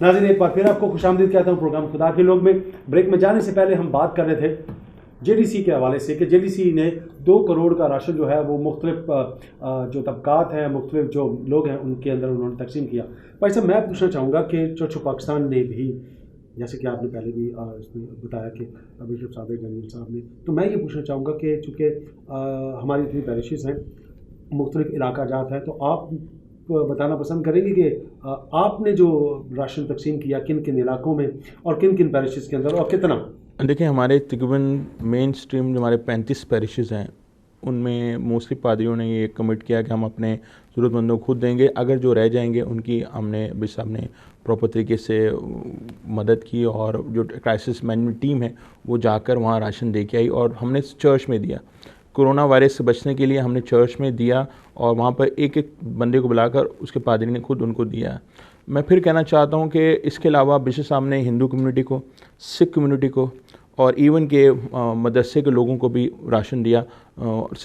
नाज़रीन, एक बार फिर आपको खुशामदीद कहता हूँ प्रोग्राम खुदा के लोग में। ब्रेक में जाने से पहले हम बात कर रहे थे जेडीसी के हवाले से कि जेडीसी ने 2 करोड़ का राशन जो है वो मुख्तलिफ जो तबकात हैं, मुख्तलिफ जो लोग हैं उनके अंदर उन्होंने तकसीम किया। भाई साहब, मैं पूछना चाहूँगा कि चौचो पाकिस्तान ने भी, जैसे कि आपने पहले भी इसमें बताया कि बिशप सादिक जमील साहब ने, तो मैं ये पूछना चाहूँगा कि चूँकि हमारी इतनी पैरिशेस हैं, मुख्तलिफ इलाका जात है, तो आप बताना पसंद करेंगे कि आपने जो राशन तकसीम किया किन किन इलाकों में और किन किन पैरिशेस के अंदर और कितना? देखिए, हमारे तकरीबन मेन स्ट्रीम जो हमारे 35 पैरिशेस हैं उनमें मोस्टली पादरियों ने ये कमिट किया कि हम अपने ज़रूरतमंदों को खुद देंगे। अगर जो रह जाएंगे उनकी हमने बिशप साहब ने प्रॉपर तरीके से मदद की और जो क्राइसिस मैनेजमेंट टीम है वो जाकर वहाँ राशन दे के आई और हमने चर्च में दिया। कोरोना वायरस से बचने के लिए हमने चर्च में दिया और वहाँ पर एक एक बंदे को बुलाकर उसके पादरी ने खुद उनको दिया। मैं फिर कहना चाहता हूँ कि इसके अलावा बिशप साहब ने हिंदू कम्युनिटी को, सिख कम्युनिटी को और इवन के मदरसे के लोगों को भी राशन दिया।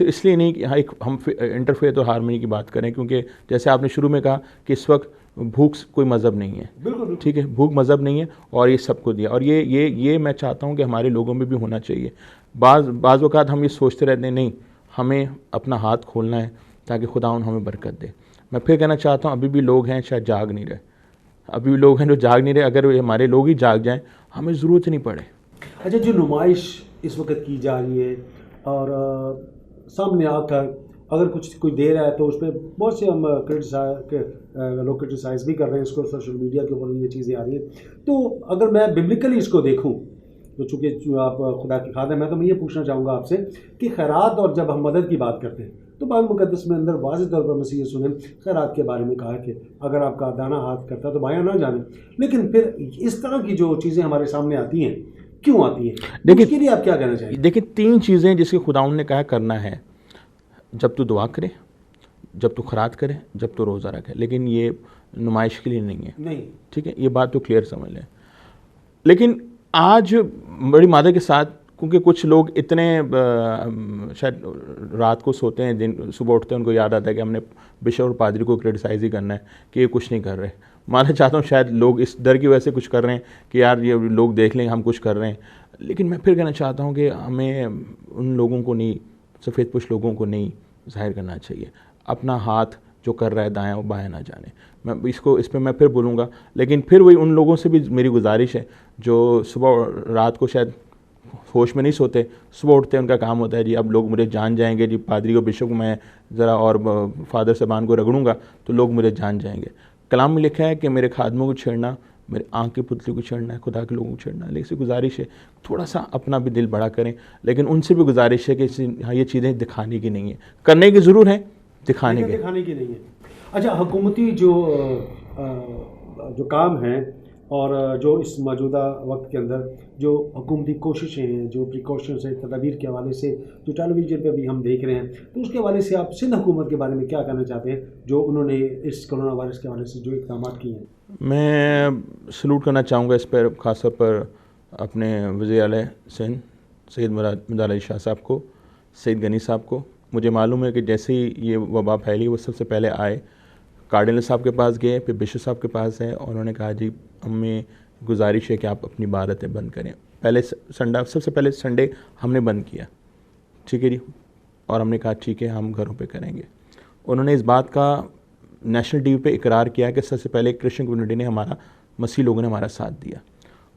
इसलिए नहीं कि एक हम इंटरफेथ और हारमोनी की बात करें, क्योंकि जैसे आपने शुरू में कहा कि इस वक्त भूख कोई मज़हब नहीं है। बिल्कुल ठीक है, भूख मज़हब नहीं है और ये सबको दिया। और ये मैं चाहता हूँ कि हमारे लोगों में भी होना चाहिए। बाज़ वक़ात हम ये सोचते रहते हैं, नहीं, हमें अपना हाथ खोलना है ताकि खुदा हमें बरकत दे। मैं फिर कहना चाहता हूँ, अभी भी लोग हैं शायद जाग नहीं रहे, अभी भी लोग हैं जो जाग नहीं रहे। अगर हमारे लोग ही जाग जाएँ, हमें ज़रूरत नहीं पड़े। अच्छा, जो नुमाइश इस वक्त की जा रही है और सामने आकर अगर कुछ कोई दे रहा है तो उस पर बहुत से हम लोग क्रिटिसाइज़ भी कर रहे हैं इसको, सोशल मीडिया के ऊपर ये चीज़ें आ रही हैं। तो अगर मैं बिब्लिकली इसको देखूं तो चूँकि आप खुदा की खादम है, तो मैं ये पूछना चाहूँगा आपसे कि खैरात और जब हम मदद की बात करते हैं तो बाइबल मुक़द्दस में अंदर वाज़ेह तौर पर मसीह यीशु ने खैरात के बारे में कहा है कि अगर आपका दाना हाथ करता तो बायां ना जाने। लेकिन फिर इस तरह की जो चीज़ें हमारे सामने आती हैं, क्यों आती हैं? देखिए, उसके लिए आप क्या कहना चाहिए? देखिए, 3 चीज़ें जिसके खुदाउन ने कहा करना है। जब तू दुआ करे, जब तू खैरात करे, जब तू रोज़ा रखे। लेकिन ये नुमाइश के लिए नहीं है। नहीं, ठीक है, ये बात तो क्लियर समझ लें। लेकिन आज बड़ी मादे के साथ, क्योंकि कुछ लोग इतने शायद रात को सोते हैं, दिन सुबह उठते हैं, उनको याद आता है कि हमने बिशप और पादरी को क्रिटिसाइज़ ही करना है कि ये कुछ नहीं कर रहे। मानना चाहता हूँ शायद लोग इस डर की वजह से कुछ कर रहे हैं कि यार ये लोग देख लेंगे हम कुछ कर रहे हैं। लेकिन मैं फिर कहना चाहता हूँ कि हमें उन लोगों को नहीं, सफ़ेद पोश लोगों को नहीं ज़ाहिर करना चाहिए। अपना हाथ जो कर रहा है दायां वो बायां ना जाने। मैं इस पर मैं फिर बोलूँगा। लेकिन फिर वही उन लोगों से भी मेरी गुजारिश है जो सुबह रात को शायद होश में नहीं सोते, सुबह उठते हैं, उनका काम होता है जी अब लोग मुझे जान जाएंगे, जी पादरी को, बिशप को मैं ज़रा और फादर साहबान को रगड़ूंगा तो लोग मुझे जान जाएंगे। कलाम में लिखा है कि मेरे खादमों को छेड़ना, मेरे आँख की पुतली को छेड़ना है, खुदा के लोगों को छेड़ना है। लेकिन गुजारिश है थोड़ा सा अपना भी दिल बड़ा करें। लेकिन उनसे भी गुजारिश है कि हाँ, ये चीज़ें दिखाने की नहीं है, करने की ज़रूर है, दिखाने की नहीं है। अच्छा, हुकूमती जो काम हैं और जो इस मौजूदा वक्त के अंदर जो हुकूमती कोशिशें हैं, जो प्रिकॉशंस हैं तदबीर के हवाले से, जो टेलीविज़न पे भी हम देख रहे हैं, तो उसके हवाले से आप सिंध हुकूमत के बारे में क्या कहना चाहते हैं जो उन्होंने इस कोरोना वायरस के हवाले से जो इक़दाम किए हैं? मैं सलूट करना चाहूँगा इस पर, ख़ासतौर पर अपने वज़ीर आला सिंध सैयद मुराद अली शाह साहब को, सैयद गनी साहब को। मुझे मालूम है कि जैसे ही ये वबा फैली वो सबसे पहले आए, कार्डिनल साहब के पास गए, फिर बिशप साहब के पास है और उन्होंने कहा जी हमें गुजारिश है कि आप अपनी इबादतें बंद करें। पहले सबसे पहले संडे हमने बंद किया, ठीक है जी, और हमने कहा ठीक है हम घरों पे करेंगे। उन्होंने इस बात का नेशनल टीवी पे इकरार किया कि सबसे पहले क्रिश्चियन कम्युनिटी ने हमारा, मसीह लोगों ने हमारा साथ दिया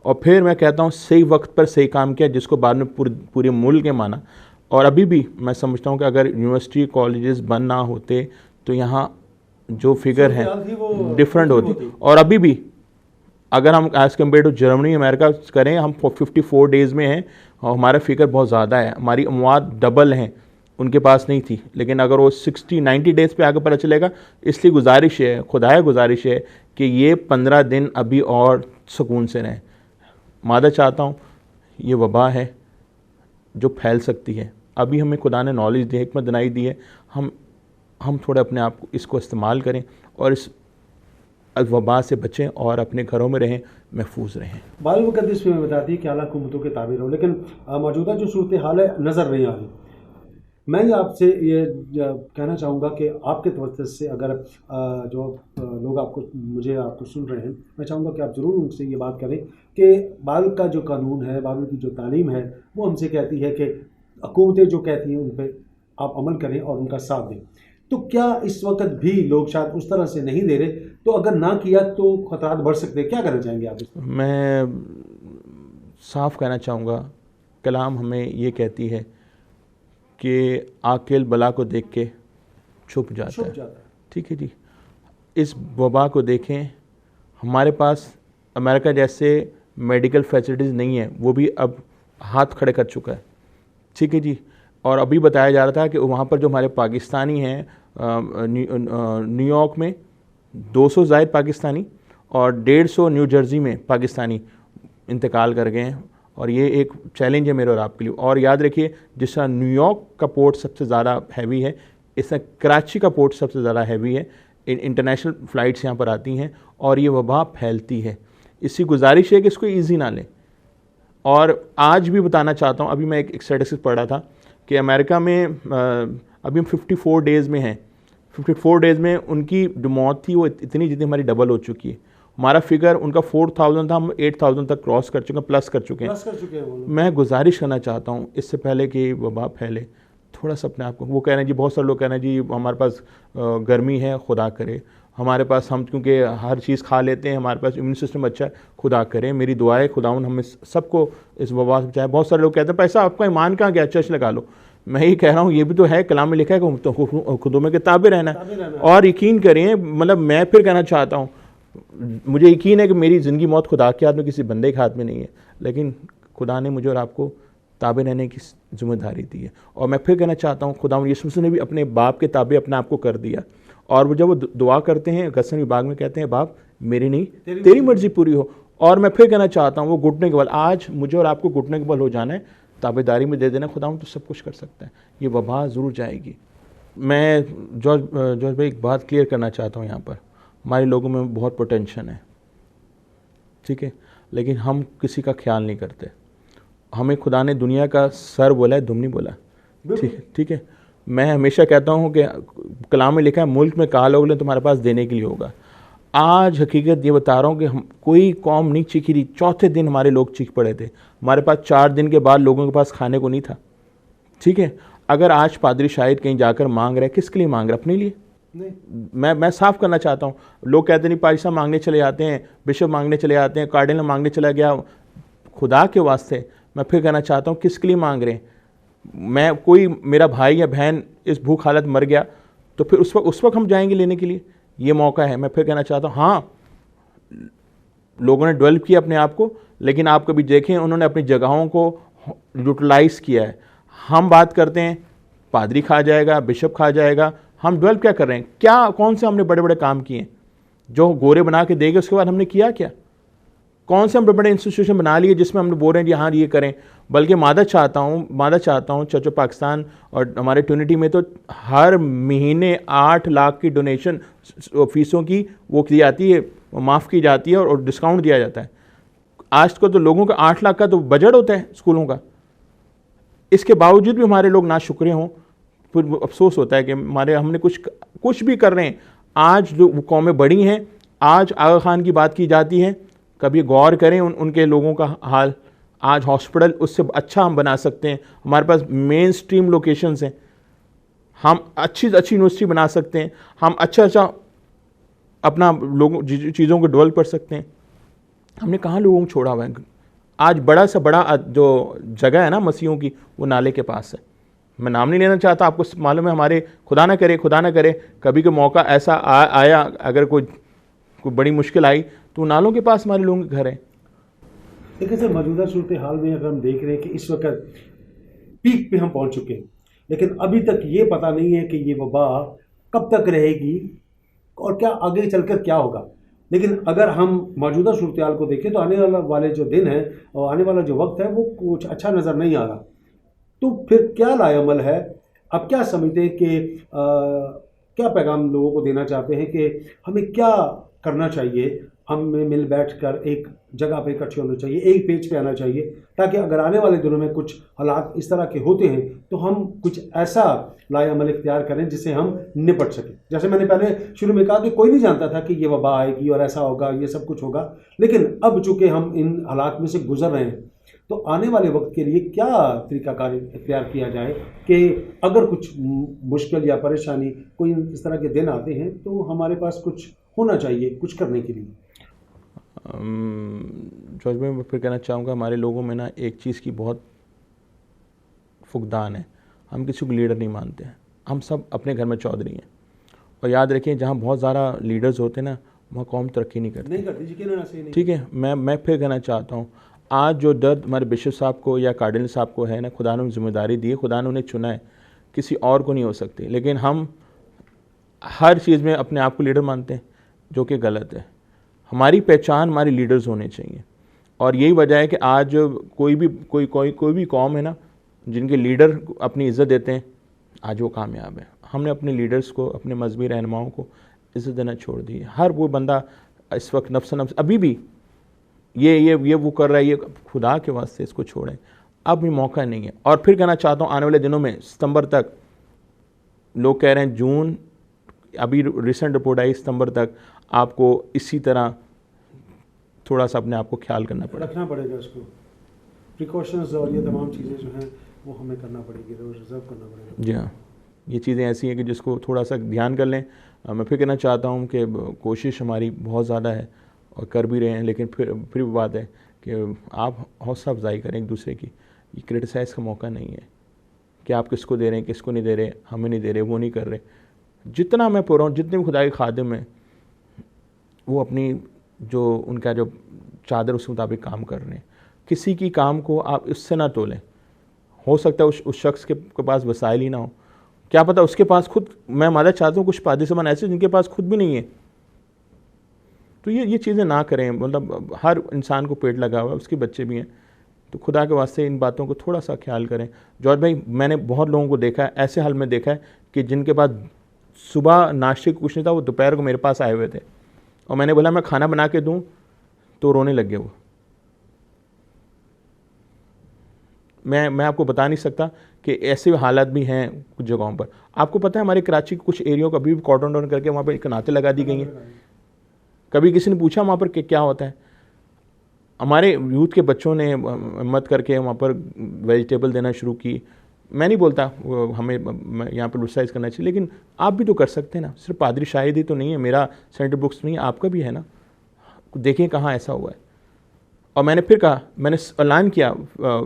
और फिर मैं कहता हूँ सही वक्त पर सही काम किया, जिसको बाद में पूरे मुल्क ने माना। और अभी भी मैं समझता हूँ कि अगर यूनिवर्सिटी कॉलेजेस बंद ना होते तो यहाँ जो फिगर है डिफरेंट होती। और अभी भी अगर हम as compare to Germany America करें, हम 54 डेज़ में हैं और हमारा फिगर बहुत ज़्यादा है, हमारी अमवात डबल हैं, उनके पास नहीं थी। लेकिन अगर वो 60-90 डेज़ पे आगे पता चलेगा। इसलिए गुजारिश है, खुदाया गुजारिश है कि ये 15 दिन अभी और सुकून से रहें। मादा चाहता हूँ, ये वबा है जो फैल सकती है, अभी हमें खुदा ने नॉलेज दी, हिकमत दिनाई दी है, हम थोड़े अपने आप को इसको इस्तेमाल करें और इस वबा से बचें और अपने घरों में रहें, महफूज रहें। बाइबल मुक़द्दस में बताती है कि आला हुकूमतों के ताबे रहो, लेकिन मौजूदा जो सूरत हाल है नज़र नहीं आ रही। मैं ये आपसे ये कहना चाहूँगा कि आपके तवज्जो से अगर जो लोग आपको सुन रहे हैं, मैं चाहूँगा कि आप ज़रूर उनसे ये बात करें कि बाल का जो कानून है, बाल की जो तालीम है, वो हमसे कहती है कि हुकूमतें जो कहती हैं उन पे आप अमल करें और उनका साथ दें। तो क्या इस वक्त भी लोग शायद उस तरह से नहीं दे रहे, तो अगर ना किया तो खतरात बढ़ सकते हैं, क्या करना चाहेंगे आप इसमें? मैं साफ कहना चाहूँगा, कलाम हमें ये कहती है कि आकिल बला को देख के छुप जाता है। ठीक है जी। इस वबा को देखें, हमारे पास अमेरिका जैसे मेडिकल फैसिलिटीज़ नहीं है, वो भी अब हाथ खड़े कर चुका है। ठीक है जी। और अभी बताया जा रहा था कि वहाँ पर जो हमारे पाकिस्तानी हैं न्यूयॉर्क में 200 ज़ायद पाकिस्तानी और 150 न्यू जर्सी में पाकिस्तानी इंतकाल कर गए हैं। और ये एक चैलेंज है मेरे और आपके लिए। और याद रखिए, जिस तरह न्यूयॉर्क का पोर्ट सबसे ज़्यादा हैवी है, इस तरह कराची का पोर्ट सबसे ज़्यादा हैवी है। इंटरनेशनल फ़्लाइट्स यहाँ पर आती हैं और ये वबा फैलती है। इसकी गुजारिश है कि इसको ईजी ना लें। और आज भी बताना चाहता हूँ, अभी मैं एक स्टैटिस्टिक्स पढ़ रहा था कि अमेरिका में अभी हम 54 डेज़ में हैं। 54 डेज़ में उनकी जो मौत थी वो इतनी जितनी हमारी डबल हो चुकी है। हमारा फिगर उनका 4000 था, हम 8000 तक क्रॉस कर चुके हैं, प्लस कर चुके हैं। मैं गुजारिश करना चाहता हूँ, इससे पहले कि वबा फैले, थोड़ा सा अपने आप को, वो कह रहे हैं जी, बहुत सारे लोग कह रहे हैं जी हमारे पास गर्मी है, खुदा करे हमारे पास, हम क्योंकि हर चीज़ खा लेते हैं, हमारे पास इम्यून सिस्टम अच्छा है, खुदा करे। मेरी दुआ है खुदाउन हमें सबको इस वबा से बचाए। बहुत सारे लोग कहते हैं पैसा आपका ईमान कहाँ गया, चर्च लगा लो। मैं ये कह रहा हूँ, ये भी तो है, कलाम में लिखा है कि तो खुदों में के ताबे रहना। और यकीन करें, मतलब मैं फिर कहना चाहता हूँ, मुझे यकीन है कि मेरी ज़िंदगी मौत खुदा के हाथ में, किसी बंदे के हाथ में नहीं है, लेकिन खुदा ने मुझे और आपको ताबे रहने की जिम्मेदारी दी है। और मैं फिर कहना चाहता हूँ, खुदा यीशु मसीह ने भी अपने बाप के ताबे अपने आप को कर दिया। और वो जब वो दुआ करते हैं, गसन विभाग में कहते हैं, बाप मेरी नहीं तेरी मर्जी पूरी हो। और मैं फिर कहना चाहता हूँ, वो घुटने के बल, आज मुझे और आपको घुटने के बल हो जाना है, ताबेदारी में दे देना, खुदा तो सब कुछ कर सकता है। ये वबा ज़रूर जाएगी। मैं जॉर्ज भाई एक बात क्लियर करना चाहता हूँ, यहाँ पर हमारे लोगों में बहुत पोटेंशियल है, ठीक है, लेकिन हम किसी का ख्याल नहीं करते। हमें खुदा ने दुनिया का सर बोला है, दुम नहीं बोला। ठीक है। मैं हमेशा कहता हूँ कि कलाम में लिखा है, मुल्क में कहा लोग तुम्हारे पास देने के लिए होगा। आज हकीकत ये बता रहा हूँ कि हम कोई कौम नहीं चीखी रही। चौथे दिन हमारे लोग चीख पड़े थे। हमारे पास 4 दिन के बाद लोगों के पास खाने को नहीं था। ठीक है। अगर आज पादरी शायद कहीं जाकर मांग रहे, किसके लिए मांग रहे? अपने लिए नहीं। मैं साफ करना चाहता हूँ। लोग कहते नहीं, पादरी साहब मांगने चले जाते हैं, बिशप मांगने चले जाते हैं, कार्डिनल मांगने चला गया। खुदा के वास्ते मैं फिर कहना चाहता हूँ, किसके लिए मांग रहे हैं? मैं कोई मेरा भाई या बहन इस भूख हालत मर गया तो फिर उस वक्त हम जाएंगे लेने के लिए? ये मौका है। मैं फिर कहना चाहता हूँ, हाँ लोगों ने डेवलप किया अपने आप को, लेकिन आप कभी देखें उन्होंने अपनी जगहों को यूटिलाइज किया है। हम बात करते हैं पादरी खा जाएगा, बिशप खा जाएगा, हम डेवलप क्या कर रहे हैं? क्या कौन से हमने बड़े बड़े काम किए जो गोरे बना के देंगे, उसके बाद हमने किया क्या? कौन से हम बड़े बड़े इंस्टीट्यूशन बना लिए जिसमें हम बोल रहे हैं जी हाँ ये करें? बल्कि मादा चाहता हूँ चर्च ऑफ पाकिस्तान और हमारे ट्रिनिटी में तो हर महीने 8 लाख की डोनेशन फीसों की वो की जाती है, माफ़ की जाती है और डिस्काउंट दिया जाता है। आज तो लोगों का 8 लाख का तो बजट होता है स्कूलों का। इसके बावजूद भी हमारे लोग नाशुक्रे हों, फिर अफसोस होता है कि हमने कुछ भी कर रहे हैं। आज जो कौमें बड़ी हैं, आज आगा खान की बात की जाती है, कभी गौर करें उनके लोगों का हाल। आज हॉस्पिटल उससे अच्छा हम बना सकते हैं। हमारे पास मेन स्ट्रीम लोकेशंस हैं, हम अच्छी यूनिवर्सिटी बना सकते हैं, हम अच्छा अपना लोगों चीज़ों को डेवलप कर सकते हैं। हमने कहाँ लोगों को छोड़ा हुआ है? आज बड़ा से बड़ा जो जगह है ना मसीहों की, वो नाले के पास है। मैं नाम नहीं लेना चाहता, आपको मालूम है हमारे खुदा ना करे कभी कोई मौका ऐसा आया, अगर कोई बड़ी मुश्किल आई तो नालों के पास हमारे लोगों के घर हैं। देखिए सर, मौजूदा सूरत हाल में अगर हम देख रहे हैं कि इस वक्त पीक पे हम पहुंच चुके हैं, लेकिन अभी तक ये पता नहीं है कि ये वबा कब तक रहेगी और क्या आगे चलकर क्या होगा। लेकिन अगर हम मौजूदा सूरत हाल को देखें तो आने वाले जो दिन है और आने वाला जो वक्त है वो कुछ अच्छा नज़र नहीं आ रहा। तो फिर क्या लाएअमल है? अब क्या समझते हैं कि क्या पैगाम लोगों को देना चाहते हैं कि हमें क्या करना चाहिए हमें मिल बैठ कर एक जगह पे इकट्ठे होना चाहिए, एक पेज पे आना चाहिए, ताकि अगर आने वाले दिनों में कुछ हालात इस तरह के होते हैं तो हम कुछ ऐसा लाएअमल इख्तियार करें जिससे हम निपट सकें। जैसे मैंने पहले शुरू में कहा कि कोई नहीं जानता था कि ये वबा आएगी और ऐसा होगा, ये सब कुछ होगा, लेकिन अब चूँकि हम इन हालात में से गुजर रहे हैं तो आने वाले वक्त के लिए क्या तरीक़ाकार इख्तियार किया जाए कि अगर कुछ मुश्किल या परेशानी कोई इस तरह के दिन आते हैं तो हमारे पास कुछ होना चाहिए कुछ करने के लिए। जॉर्ज भाई, मैं फिर कहना चाहूँगा, हमारे लोगों में ना एक चीज़ की बहुत फुकदान है, हम किसी को लीडर नहीं मानते हैं, हम सब अपने घर में चौधरी हैं। और याद रखें, जहाँ बहुत ज़्यादा लीडर्स होते हैं ना, वहाँ कौम तरक्की नहीं करती जी। ठीक है, मैं फिर कहना चाहता हूँ, आज जो दर्द हमारे बिशप साहब को या कार्डिनल साहब को है ना, खुदा ने जिम्मेदारी दी है, खुदा ने उन्हें चुना है, किसी और को नहीं हो सकती। लेकिन हम हर चीज़ में अपने आप को लीडर मानते हैं, जो कि गलत है। हमारी पहचान हमारे लीडर्स होने चाहिए, और यही वजह है कि आज कोई भी कौम है ना, जिनके लीडर अपनी इज़्ज़त देते हैं, आज वो कामयाब है। हमने अपने लीडर्स को, अपने मजहबी रहनुमाओं को इज़्ज़त देना छोड़ दी है। हर वो बंदा इस वक्त नफ्स अभी भी ये वो कर रहा है, ये खुदा के वास्ते इसको छोड़ें, अब भी मौका नहीं है। और फिर कहना चाहता हूँ, आने वाले दिनों में सितंबर तक, लोग कह रहे हैं जून, अभी रिसेंट रिपोर्ट आई सितंबर तक, आपको इसी तरह थोड़ा सा अपने आप को ख्याल करना पड़ेगा, रखना पड़ेगा, उसको प्रिकॉशंस और ये तमाम चीज़ें जो हैं वो हमें करना पड़ेगी, रिजर्व करना पड़ेगा। जी हाँ, ये चीज़ें ऐसी हैं कि जिसको थोड़ा सा ध्यान कर लें। मैं फिर कहना चाहता हूँ कि कोशिश हमारी बहुत ज़्यादा है और कर भी रहे हैं, लेकिन फिर बात है कि आप हौसला अफजाई करें एक दूसरे की। ये क्रिटिसाइज़ का मौका नहीं है कि आप किसको दे रहे हैं, किसको नहीं दे रहे, हमें नहीं दे रहे, वो नहीं कर रहे। जितना मैं पढ़ रहा हूँ, जितने भी खुदा के खादिम हैं, वो अपनी जो उनका जो चादर उसके मुताबिक काम कर रहे हैं। किसी की काम को आप इससे ना तोलें। हो सकता है उस शख्स के पास वसाइल ही ना हो, क्या पता उसके पास खुद, मैं माना चाहता हूँ कुछ पादिसमान ऐसे जिनके पास खुद भी नहीं है। तो ये चीज़ें ना करें। मतलब हर इंसान को पेट लगा हुआ है, उसके बच्चे भी हैं, तो खुदा के वास्ते इन बातों को थोड़ा सा ख्याल करें। जॉर्ज भाई, मैंने बहुत लोगों को देखा है, ऐसे हाल में देखा है कि जिनके पास सुबह नाश्ते को कुछ नहीं था, वो दोपहर को मेरे पास आए हुए थे, और मैंने बोला मैं खाना बना के दूं, तो रोने लग गए वो। मैं आपको बता नहीं सकता कि ऐसे हालात भी हैं कुछ जगहों पर। आपको पता है, हमारे कराची के कुछ एरियो को अभी भी कॉर्डन डाउन करके वहाँ पर कनातें लगा दी गई हैं। कभी किसी ने पूछा वहाँ पर कि क्या होता है? हमारे यूथ के बच्चों ने हिम्मत करके वहाँ पर वेजिटेबल देना शुरू की। मैं नहीं बोलता हमें यहाँ पर क्रिटिसाइज करना चाहिए, लेकिन आप भी तो कर सकते हैं ना। सिर्फ पादरी शाहिद ही तो नहीं है, मेरा सेंटर बुक्स नहीं है, आपका भी है ना। देखें कहाँ ऐसा हुआ है। और मैंने फिर कहा, मैंने ऐलान किया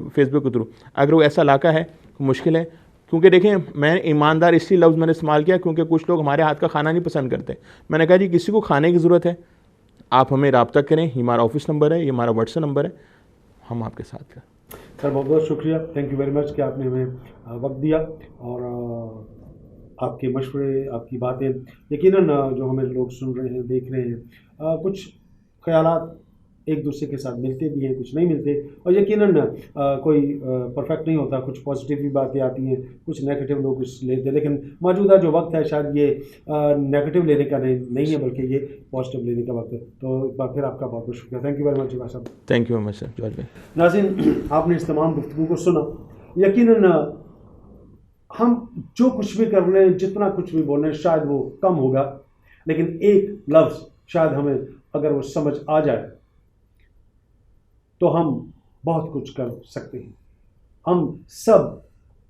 फेसबुक के थ्रू, अगर वो ऐसा इलाका है मुश्किल है, क्योंकि देखें मैं ईमानदार इसलिए लफ्ज़ मैंने इस्तेमाल किया क्योंकि कुछ लोग हमारे हाथ का खाना नहीं पसंद करते। मैंने कहा जी किसी को खाने की ज़रूरत है, आप हमें रब्ता करें, ये हमारा ऑफिस नंबर है, ये हमारा व्हाट्सएप नंबर है, हम आपके साथ हैं। सर बहुत बहुत शुक्रिया, थैंक यू वेरी मच कि आपने हमें वक्त दिया, और आपके मशवरे, आपकी बातें यकीनन जो हमें लोग सुन रहे हैं, देख रहे हैं, कुछ ख्यालात एक दूसरे के साथ मिलते भी हैं, कुछ नहीं मिलते, और यकीनन कोई परफेक्ट नहीं होता। कुछ पॉजिटिव भी बातें आती हैं, कुछ नेगेटिव लोग कुछ लेते हैं, लेकिन मौजूदा जो वक्त है शायद ये नेगेटिव लेने का नहीं है, बल्कि ये पॉजिटिव लेने का वक्त है। तो एक बार फिर आपका बहुत बहुत शुक्रिया, थैंक यू वेरी मच भाई साहब। Thank you very much sir. George भाई, नाज़रीन, आपने इस तमाम गुफ्तगू को सुना। यकीनन हम जो कुछ भी कर रहे हैं, जितना कुछ भी बोल रहे हैं, शायद वो कम होगा, लेकिन एक लफ्ज़ शायद हमें अगर वो समझ आ जाए तो हम बहुत कुछ कर सकते हैं। हम सब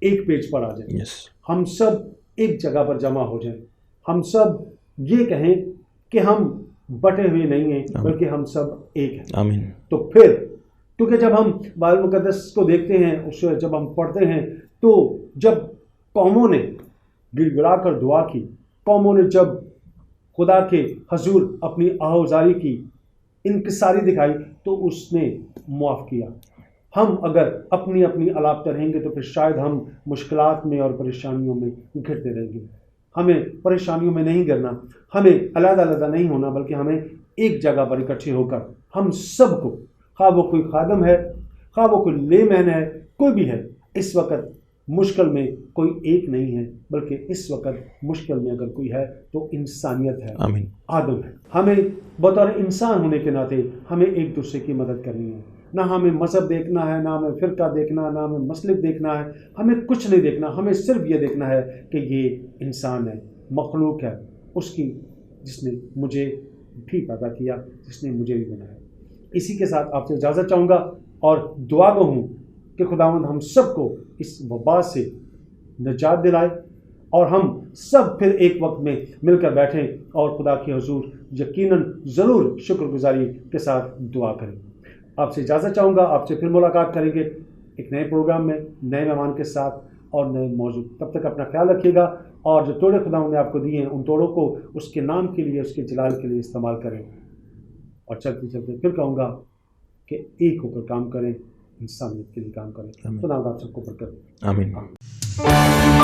एक पेज पर आ जाएं, हम सब एक जगह पर जमा हो जाएं, हम सब ये कहें कि हम बटे हुए नहीं हैं, बल्कि हम सब एक हैं। आमीन। तो फिर, क्योंकि जब हम बाइबल मुकद्दस को देखते हैं, उसे जब हम पढ़ते हैं, तो जब कौमों ने गिड़गिड़ा कर दुआ की, कौमों ने जब खुदा के हजूर अपनी आहुजारी की, इनकिसारी दिखाई, तो उसने मुआफ़ किया। हम अगर अपनी अपनी अलापते रहेंगे तो फिर शायद हम मुश्किलात में और परेशानियों में घिरते रहेंगे। हमें परेशानियों में नहीं गिरना, हमें अलग-अलग नहीं होना, बल्कि हमें एक जगह पर इकट्ठे होकर हम सब को, खा वो कोई खादम है, खा वो कोई लेमैन है, कोई भी है, इस वक्त मुश्किल में कोई एक नहीं है, बल्कि इस वक्त मुश्किल में अगर कोई है तो इंसानियत है, आमीन। आदम है। हमें बतौर इंसान होने के नाते हमें एक दूसरे की मदद करनी है। ना हमें मज़हब देखना है, ना हमें फ़िरका देखना, ना हमें मसलिक देखना है, हमें कुछ नहीं देखना। हमें सिर्फ ये देखना है कि ये इंसान है, मखलूक है उसकी, जिसने मुझे भी पैदा किया, जिसने मुझे भी बनाया। इसी के साथ आपसे इजाज़त चाहूँगा और दुआ गो हूँ कि खुदावंद हम सबको इस वबा से निजात दिलाए और हम सब फिर एक वक्त में मिलकर बैठें और खुदा की हुजूर यकीनन ज़रूर शुक्रगुजारी के साथ दुआ करें। आपसे इजाज़त चाहूँगा, आपसे फिर मुलाकात करेंगे एक नए प्रोग्राम में, नए मेहमान के साथ और नए मौजू। तब तक अपना ख्याल रखिएगा और जो तोड़े खुदावंद ने आपको दिए हैं उन तोड़ों को उसके नाम के लिए, उसके जलाल के लिए इस्तेमाल करें। और चलते चलते फिर कहूँगा कि एक होकर काम करें, इंसानियत के लिए काम करें। खुदा आप सबको बरकत दे। आमीन।